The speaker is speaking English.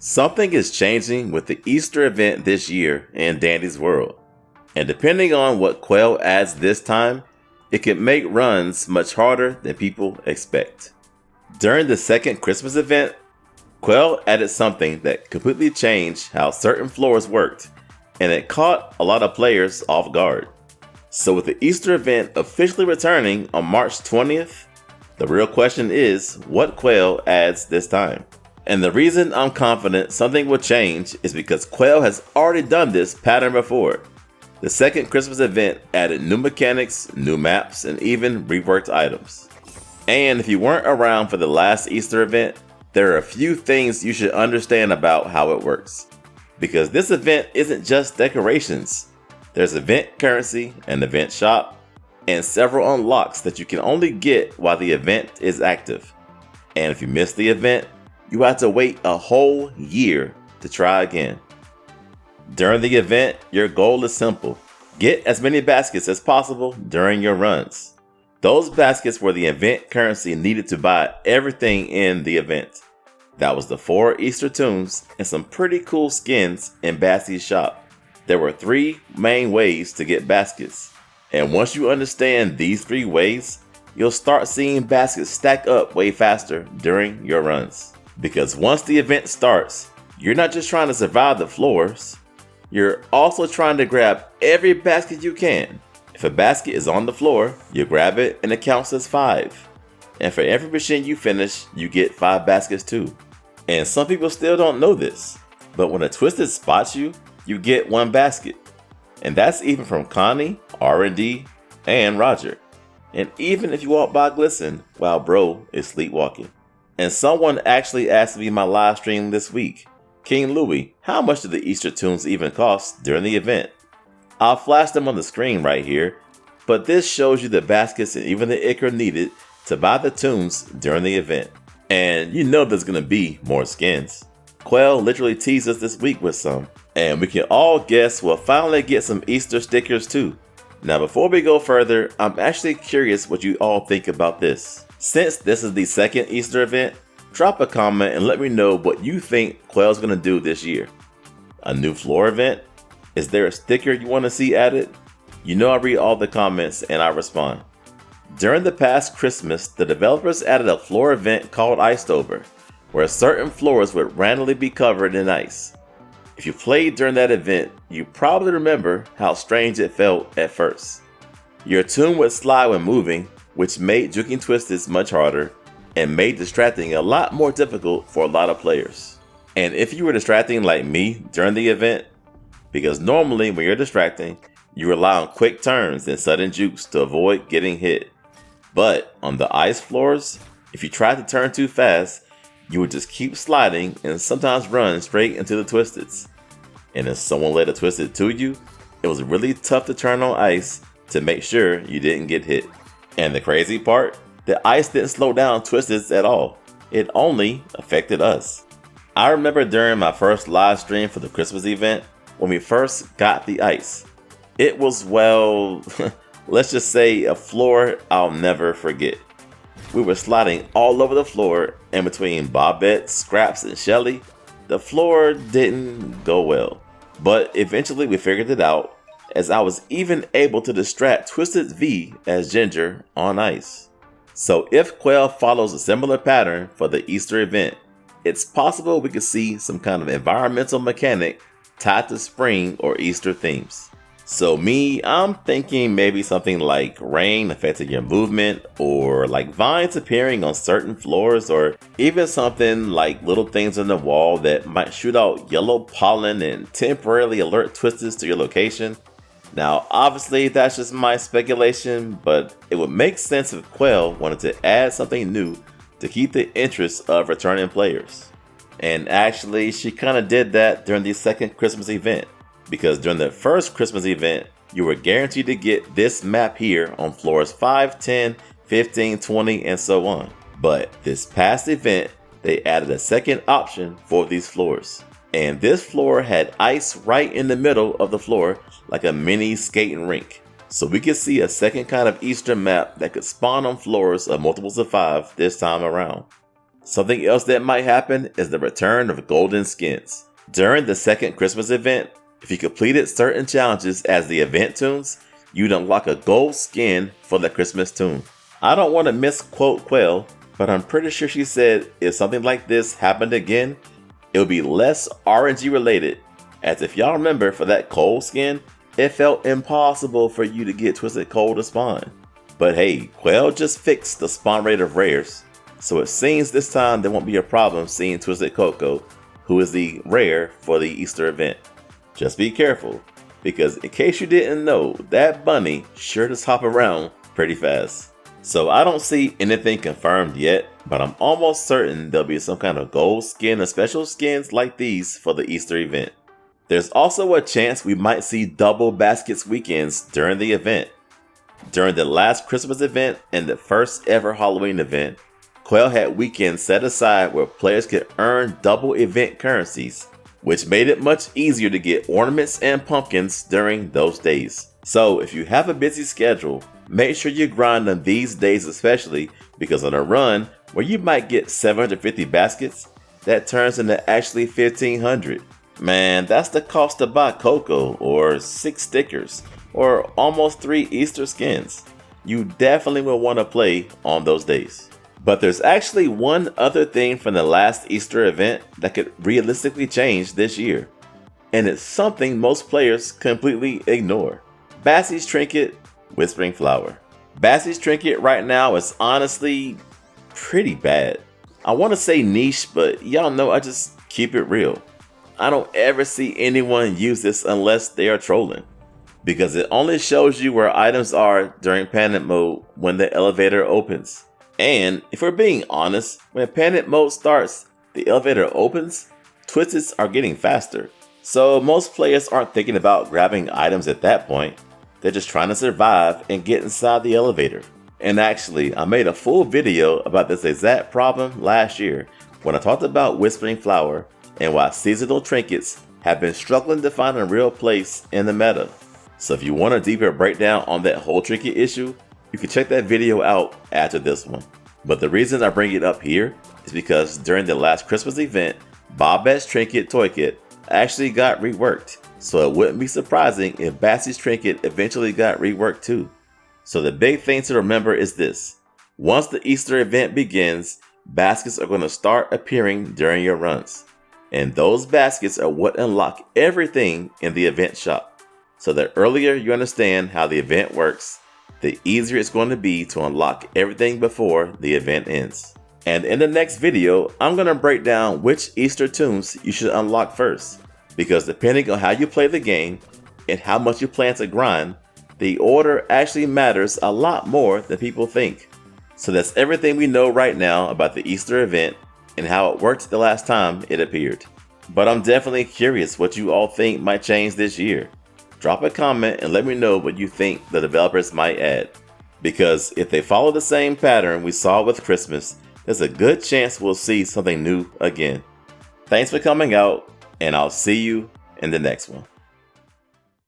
Something is changing with the Easter event this year in Dandy's world, and depending on what Qwel adds this time, it can make runs much harder than people expect. During the second Christmas event, Qwel added something that completely changed how certain floors worked, and it caught a lot of players off guard. So with the Easter event officially returning on March 20th, the real question is what Qwel adds this time. And the reason I'm confident something will change is because Qwel has already done this pattern before. The second Christmas event added new mechanics, new maps, and even reworked items. And if you weren't around for the last Easter event, there are a few things you should understand about how it works. Because this event isn't just decorations. There's event currency, an event shop, and several unlocks that you can only get while the event is active. And if you miss the event, you have to wait a whole year to try again. During the event, your goal is simple. Get as many baskets as possible during your runs. Those baskets were the event currency needed to buy everything in the event. That was the 4 Easter tunes and some pretty cool skins in Bassie's shop. There were 3 main ways to get baskets. And once you understand these 3 ways, you'll start seeing baskets stack up way faster during your runs. Because once the event starts, you're not just trying to survive the floors, you're also trying to grab every basket you can. If a basket is on the floor, you grab it and it counts as 5. And for every machine you finish, you get 5 baskets too. And some people still don't know this, but when a Twisted spots you, you get 1 basket. And that's even from Connie, R&D, and Roger. And even if you walk by Glisten while bro is sleepwalking. And someone actually asked me in my live stream this week, King Louie, how much do the Easter tunes even cost during the event? I'll flash them on the screen right here, but this shows you the baskets and even the ichor needed to buy the tunes during the event. And you know there's gonna be more skins. Qwel literally teased us this week with some, and we can all guess we'll finally get some Easter stickers too. Now before we go further, I'm actually curious what you all think about this. Since this is the second Easter event, drop a comment and let me know what you think Qwel's gonna do this year. A new floor event? Is there a sticker you want to see added? You know I read all the comments and I respond. During the past Christmas, the developers added a floor event called Iceover, where certain floors would randomly be covered in ice. If you played during that event, you probably remember how strange it felt at first. Your tune would slide when moving, which made juking Twisted much harder and made distracting a lot more difficult for a lot of players. And if you were distracting like me during the event, because normally when you're distracting, you rely on quick turns and sudden jukes to avoid getting hit. But on the ice floors, if you tried to turn too fast, you would just keep sliding and sometimes run straight into the Twisteds. And if someone led a Twisted to you, it was really tough to turn on ice to make sure you didn't get hit. And the crazy part, the ice didn't slow down Twisteds at all. It only affected us. I remember during my first live stream for the Christmas event, when we first got the ice. It was, well, let's just say a floor I'll never forget. We were sliding all over the floor, and between Bobette, Scraps, and Shelly, the floor didn't go well. But eventually we figured it out, as I was even able to distract Twisted V as Ginger on ice. So if Qwel follows a similar pattern for the Easter event, it's possible we could see some kind of environmental mechanic tied to spring or Easter themes. So I'm thinking maybe something like rain affecting your movement, or like vines appearing on certain floors, or even something like little things on the wall that might shoot out yellow pollen and temporarily alert Twisteds to your location. Now obviously that's just my speculation, but it would make sense if Qwel wanted to add something new to keep the interest of returning players. And actually, she kind of did that during the second Christmas event, because during the first Christmas event, you were guaranteed to get this map here on floors 5, 10, 15, 20, and so on. But this past event, they added a second option for these floors. And this floor had ice right in the middle of the floor, like a mini skating rink. So we could see a second kind of Easter map that could spawn on floors of multiples of 5 this time around. Something else that might happen is the return of golden skins. During the second Christmas event, if you completed certain challenges as the event tunes, you'd unlock a gold skin for the Christmas tune. I don't want to misquote Qwel, but I'm pretty sure she said if something like this happened again, it would be less RNG related, as if y'all remember for that cold skin, it felt impossible for you to get Twisted Coal to spawn. But hey, Qwel just fixed the spawn rate of rares, so it seems this time there won't be a problem seeing Twisted Coco, who is the rare for the Easter event. Just be careful, because in case you didn't know, that bunny sure does hop around pretty fast. So I don't see anything confirmed yet, but I'm almost certain there'll be some kind of gold skin or special skins like these for the Easter event. There's also a chance we might see double baskets weekends during the event. During the last Christmas event and the first ever Halloween event, Qwel had weekends set aside where players could earn double event currencies, which made it much easier to get ornaments and pumpkins during those days. So if you have a busy schedule, make sure you grind on these days especially, because on a run where you might get 750 baskets, that turns into actually 1500. Man, that's the cost to buy Coco, or 6 stickers, or almost 3 Easter skins. You definitely will want to play on those days. But there's actually one other thing from the last Easter event that could realistically change this year. And it's something most players completely ignore. Bassie's trinket, Whispering Flower. Bassie's trinket right now is honestly pretty bad. I want to say niche, but y'all know I just keep it real. I don't ever see anyone use this unless they are trolling, because it only shows you where items are during panic mode when the elevator opens. And if we're being honest, when panic mode starts, the elevator opens, twists are getting faster. So most players aren't thinking about grabbing items at that point. They're just trying to survive and get inside the elevator. And actually, I made a full video about this exact problem last year when I talked about Whispering Flower and why seasonal trinkets have been struggling to find a real place in the meta. So if you want a deeper breakdown on that whole trinket issue, you can check that video out after this one. But the reason I bring it up here is because during the last Christmas event, Bobette's Trinket Toy Kit actually got reworked. So it wouldn't be surprising if Bassie's Trinket eventually got reworked too. So the big thing to remember is this: once the Easter event begins, baskets are going to start appearing during your runs. And those baskets are what unlock everything in the event shop. So the earlier you understand how the event works, the easier it's going to be to unlock everything before the event ends. And in the next video, I'm going to break down which Easter tunes you should unlock first, because depending on how you play the game and how much you plan to grind, the order actually matters a lot more than people think. So that's everything we know right now about the Easter event and how it worked the last time it appeared. But I'm definitely curious what you all think might change this year. Drop a comment and let me know what you think the developers might add. Because if they follow the same pattern we saw with Christmas, there's a good chance we'll see something new again. Thanks for coming out, and I'll see you in the next one.